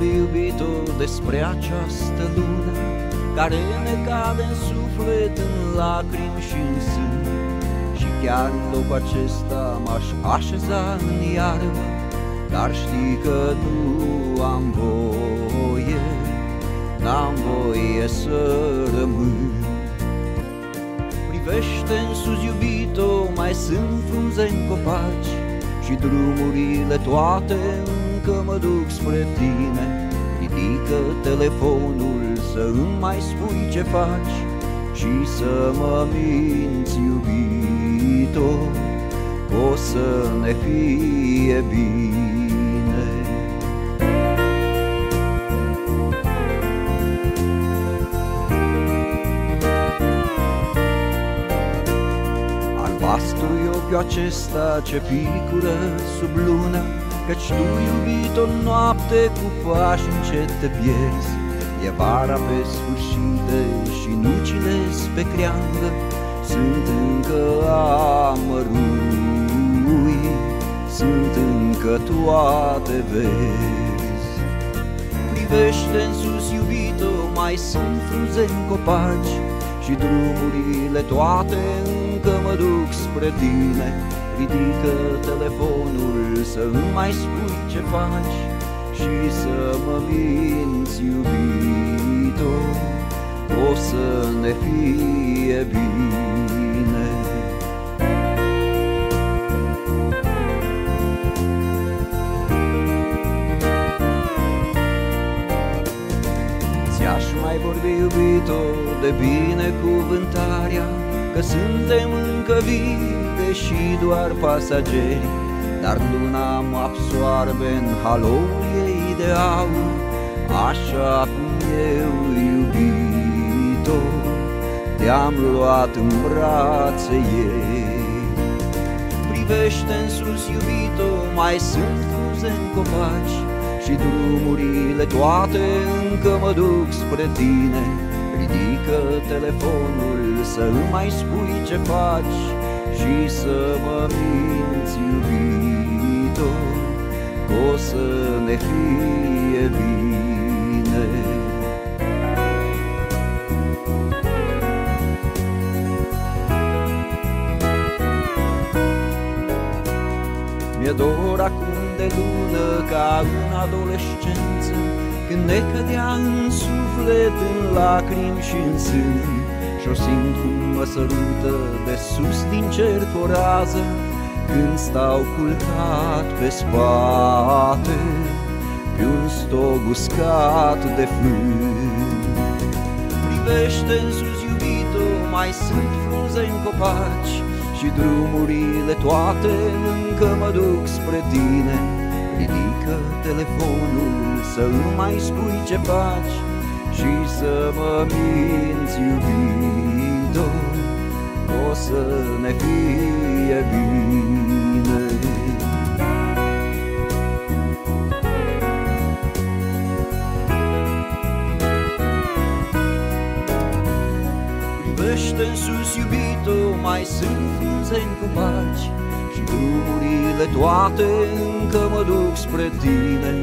vorbi, iubito, despre această lună care ne cade în suflet, în lacrimi și în sân. Și chiar în locul acesta m-aș așeza în iarbă, dar știi că nu am voie, n-am voie să rămân. Privește în sus, iubito, mai sunt frunze în copaci și drumurile toate încă mă duc spre tine. Ridică telefonul să îmi mai spui ce faci și să mă minți, iubito, o să ne fie bine. Albastru-i ochiul acesta ce picură sub lună, căci tu, iubito, noapte cu pași încet te pierzi. E vara pe sfârșite și nucile pe creangă sunt încă amărui, sunt încă toate verzi. Privește în sus, iubito, mai sunt frunze în copaci și drumurile toate încă mă duc spre tine. Ridică telefonul să îmi mai spui ce faci și să mă minți, iubito, o să ne fie bine. Ți-aș mai vorbi, iubito, de binecuvântarea, că suntem încă vii, deși doar pasageri, dar luna mă absoarbe în haloul ei de aur, așa cum eu, iubito, te-am luat în brațe ei. Privește în sus, iubito, mai sunt frunze în copaci și drumurile toate încă mă duc spre tine. Ridică telefonul să îmi mai spui ce faci și să mă minți, iubito, o să ne fie bine. Mi-e dor acum de lună ca în adolescență, când ne cădea în suflet, în lacrimi și în sân, și-o simt cum mă sărută de sus din cer cu o rază, când stau culcat pe spate pe un stog uscat de fân. Privește în sus, iubito, mai sunt frunze în copaci și drumurile toate încă mă duc spre tine. Ridică telefonul să îmi mai spui ce faci și să mă minți, iubito, o să ne fie bine. Privește în sus, iubito, mai sunt frunze în copaci și drumurile toate încă mă duc spre tine.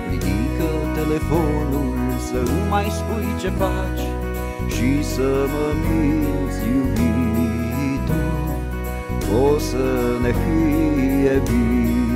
Ridică telefonul să îmi mai spui ce faci și să mă minți, iubito, o să ne fie bine.